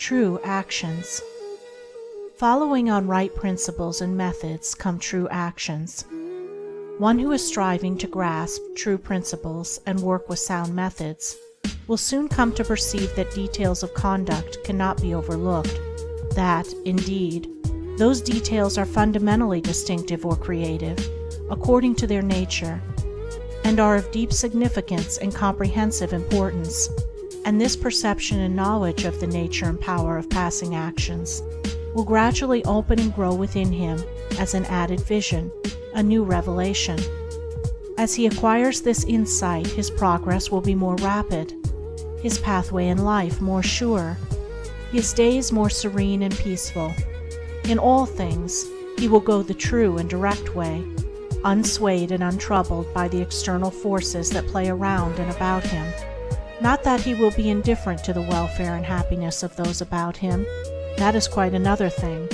True actions. Following on right principles and methods come true actions. One who is striving to grasp true principles and work with sound methods will soon come to perceive that details of conduct cannot be overlooked, that, indeed, those details are fundamentally distinctive or creative, according to their nature, and are of deep significance and comprehensive importance, and this perception and knowledge of the nature and power of passing actions will gradually open and grow within him as an added vision, a new revelation. As he acquires this insight, his progress will be more rapid, his pathway in life more sure, his days more serene and peaceful. In all things, he will go the true and direct way, unswayed and untroubled by the external forces that play around and about him. Not that he will be indifferent to the welfare and happiness of those about him, that is quite another thing,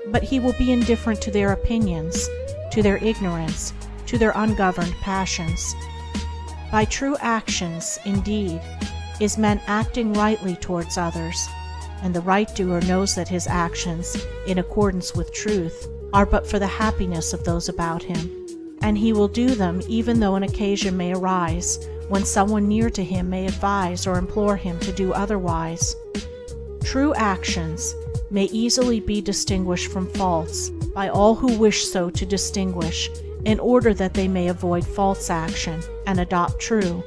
but he will be indifferent to their opinions, to their ignorance, to their ungoverned passions. By true actions, indeed, is meant acting rightly towards others, and the right doer knows that his actions, in accordance with truth, are but for the happiness of those about him, and he will do them even though an occasion may arise when someone near to him may advise or implore him to do otherwise. True actions may easily be distinguished from false by all who wish so to distinguish, in order that they may avoid false action and adopt true.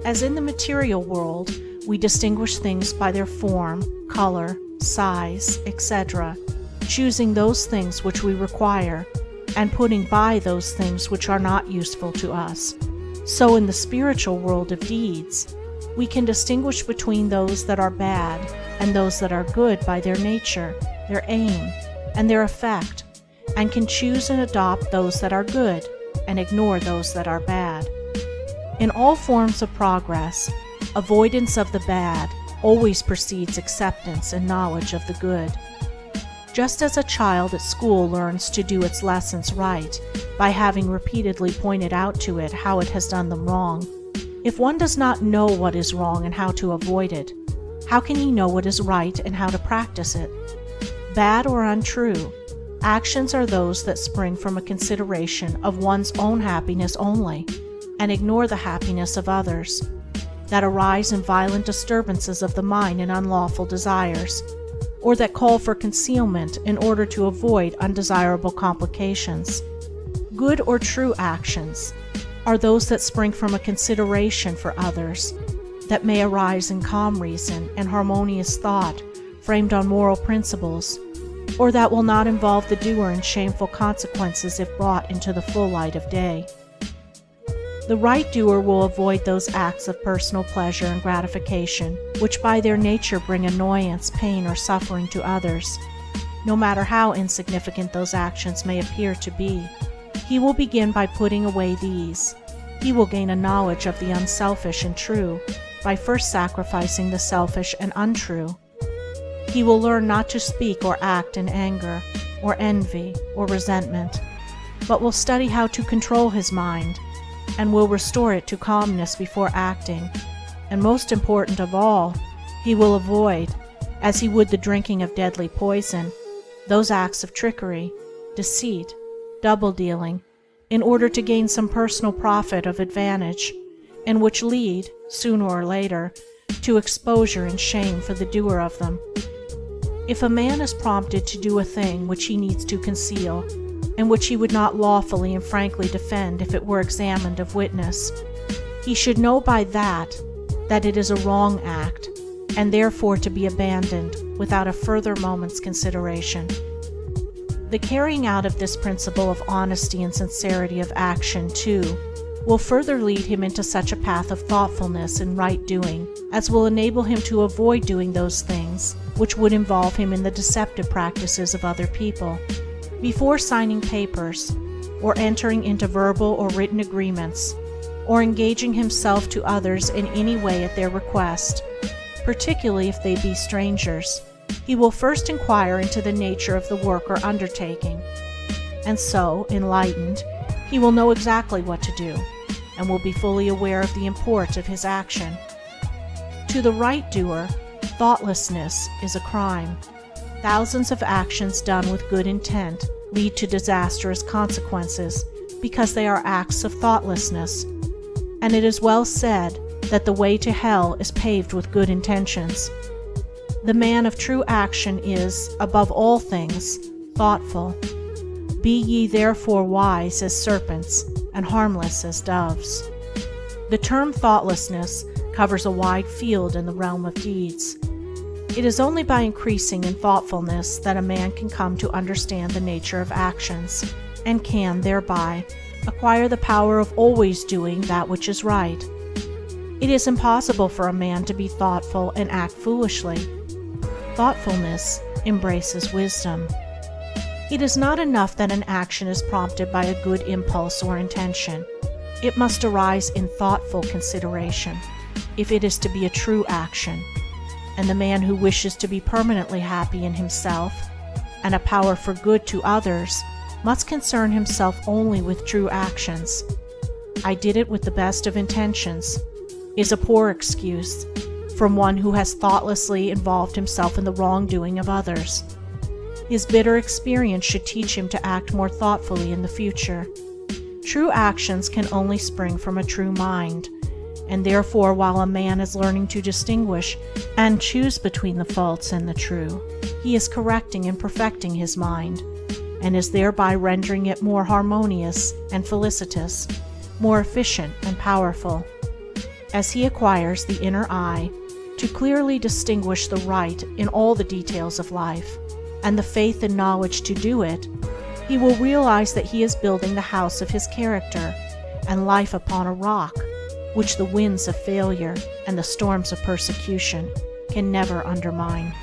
As in the material world, we distinguish things by their form, color, size, etc., choosing those things which we require, and putting by those things which are not useful to us. So in the spiritual world of deeds, we can distinguish between those that are bad and those that are good by their nature, their aim, and their effect, and can choose and adopt those that are good and ignore those that are bad. In all forms of progress, avoidance of the bad always precedes acceptance and knowledge of the good. Just as a child at school learns to do its lessons right by having repeatedly pointed out to it how it has done them wrong, if one does not know what is wrong and how to avoid it, how can he know what is right and how to practice it? Bad or untrue, actions are those that spring from a consideration of one's own happiness only, and ignore the happiness of others, that arise in violent disturbances of the mind and unlawful desires, or that call for concealment in order to avoid undesirable complications. Good or true actions are those that spring from a consideration for others, that may arise in calm reason and harmonious thought framed on moral principles, or that will not involve the doer in shameful consequences if brought into the full light of day. The right doer will avoid those acts of personal pleasure and gratification which by their nature bring annoyance, pain, or suffering to others, no matter how insignificant those actions may appear to be. He will begin by putting away these. He will gain a knowledge of the unselfish and true by first sacrificing the selfish and untrue. He will learn not to speak or act in anger, or envy, or resentment, but will study how to control his mind, and will restore it to calmness before acting, and most important of all, he will avoid, as he would the drinking of deadly poison, those acts of trickery, deceit, double-dealing, in order to gain some personal profit of advantage, and which lead, sooner or later, to exposure and shame for the doer of them. If a man is prompted to do a thing which he needs to conceal, and which he would not lawfully and frankly defend if it were examined of witness, he should know by that it is a wrong act, and therefore to be abandoned without a further moment's consideration. The carrying out of this principle of honesty and sincerity of action, too, will further lead him into such a path of thoughtfulness and right doing as will enable him to avoid doing those things which would involve him in the deceptive practices of other people. Before signing papers, or entering into verbal or written agreements, or engaging himself to others in any way at their request, particularly if they be strangers, he will first inquire into the nature of the work or undertaking, and so, enlightened, he will know exactly what to do, and will be fully aware of the import of his action. To the right doer, thoughtlessness is a crime. Thousands of actions done with good intent lead to disastrous consequences because they are acts of thoughtlessness. And it is well said that the way to hell is paved with good intentions. The man of true action is, above all things, thoughtful. Be ye therefore wise as serpents and harmless as doves. The term thoughtlessness covers a wide field in the realm of deeds. It is only by increasing in thoughtfulness that a man can come to understand the nature of actions, and can, thereby, acquire the power of always doing that which is right. It is impossible for a man to be thoughtful and act foolishly. Thoughtfulness embraces wisdom. It is not enough that an action is prompted by a good impulse or intention. It must arise in thoughtful consideration, if it is to be a true action. And the man who wishes to be permanently happy in himself, and a power for good to others, must concern himself only with true actions. "I did it with the best of intentions" is a poor excuse from one who has thoughtlessly involved himself in the wrongdoing of others. His bitter experience should teach him to act more thoughtfully in the future. True actions can only spring from a true mind, and therefore while a man is learning to distinguish and choose between the false and the true, he is correcting and perfecting his mind, and is thereby rendering it more harmonious and felicitous, more efficient and powerful. As he acquires the inner eye to clearly distinguish the right in all the details of life, and the faith and knowledge to do it, he will realize that he is building the house of his character and life upon a rock, which the winds of failure and the storms of persecution can never undermine.